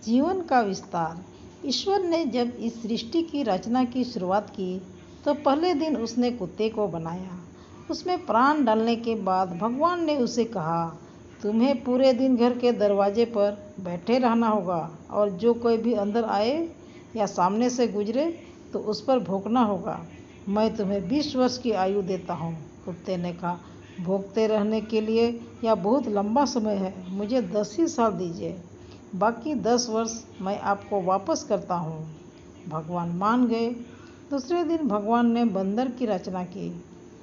जीवन का विस्तार। ईश्वर ने जब इस सृष्टि की रचना की शुरुआत की तो पहले दिन उसने कुत्ते को बनाया। उसमें प्राण डालने के बाद भगवान ने उसे कहा, तुम्हें पूरे दिन घर के दरवाजे पर बैठे रहना होगा और जो कोई भी अंदर आए या सामने से गुजरे तो उस पर भौंकना होगा। मैं तुम्हें 20 वर्ष की आयु देता हूँ। कुत्ते ने कहा, भौंकते रहने के लिए यह बहुत लंबा समय है, मुझे 10 ही साल दीजिए, बाकी 10 वर्ष मैं आपको वापस करता हूँ। भगवान मान गए। दूसरे दिन भगवान ने बंदर की रचना की।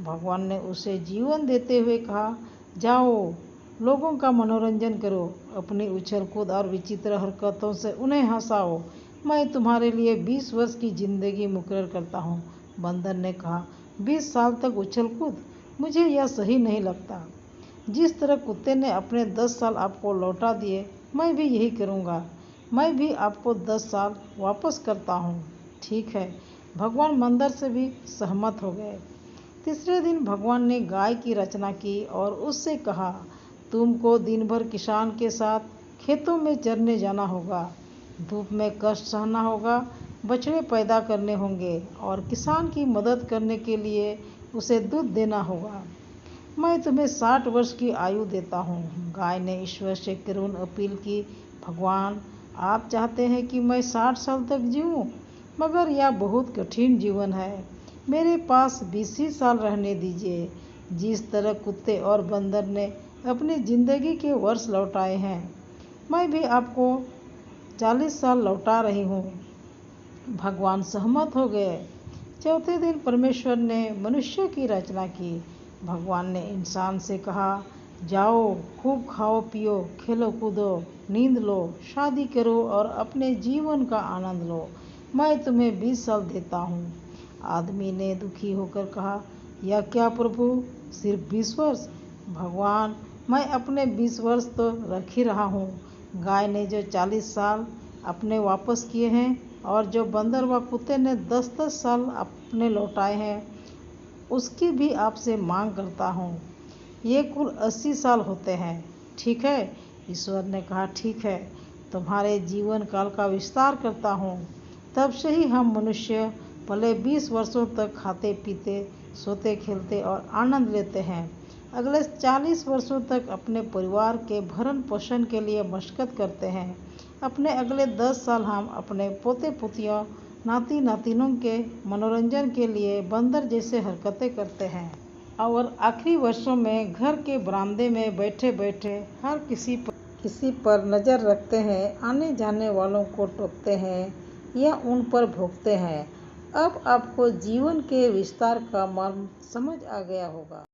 भगवान ने उसे जीवन देते हुए कहा, जाओ लोगों का मनोरंजन करो, अपनी उछल कूद और विचित्र हरकतों से उन्हें हंसाओ, मैं तुम्हारे लिए 20 वर्ष की जिंदगी मुकर्रर करता हूँ। बंदर ने कहा, 20 साल तक उछल कूद, मुझे यह सही नहीं लगता। जिस तरह कुत्ते ने अपने 10 साल आपको लौटा दिए, मैं भी यही करूँगा, मैं भी आपको 10 साल वापस करता हूँ। ठीक है, भगवान बंदर से भी सहमत हो गए। तीसरे दिन भगवान ने गाय की रचना की और उससे कहा, तुमको दिन भर किसान के साथ खेतों में चरने जाना होगा, धूप में कष्ट सहना होगा, बछड़े पैदा करने होंगे और किसान की मदद करने के लिए उसे दूध देना होगा। मैं तुम्हें 60 वर्ष की आयु देता हूँ। गाय ने ईश्वर से करुण अपील की, भगवान आप चाहते हैं कि मैं 60 साल तक जीऊँ, मगर यह बहुत कठिन जीवन है, मेरे पास 20 ही साल रहने दीजिए। जिस तरह कुत्ते और बंदर ने अपनी ज़िंदगी के वर्ष लौटाए हैं, मैं भी आपको 40 साल लौटा रही हूँ। भगवान सहमत हो गए। चौथे दिन परमेश्वर ने मनुष्य की रचना की। भगवान ने इंसान से कहा, जाओ खूब खाओ पियो, खेलो कूदो, नींद लो, शादी करो और अपने जीवन का आनंद लो, मैं तुम्हें 20 साल देता हूँ। आदमी ने दुखी होकर कहा, यह क्या प्रभु, सिर्फ 20 वर्ष? भगवान मैं अपने 20 वर्ष तो रख ही रहा हूँ। गाय ने जो 40 साल अपने वापस किए हैं और जो बंदर व कुत्ते ने 10-10 साल अपने लौटाए हैं, उसकी भी आपसे मांग करता हूँ। ये कुल 80 साल होते हैं, ठीक है? ईश्वर ने कहा, ठीक है, तुम्हारे जीवन काल का विस्तार करता हूँ। तब से ही हम मनुष्य भले 20 वर्षों तक खाते पीते, सोते खेलते और आनंद लेते हैं, अगले 40 वर्षों तक अपने परिवार के भरण पोषण के लिए मशक्कत करते हैं, अपने अगले 10 साल हम अपने पोते पोतियों, नाती नातिनों के मनोरंजन के लिए बंदर जैसे हरकतें करते हैं, और आखिरी वर्षों में घर के बरामदे में बैठे बैठे हर किसी पर नज़र रखते हैं, आने जाने वालों को टोकते हैं या उन पर भोंकते हैं। अब आपको जीवन के विस्तार का मर्म समझ आ गया होगा।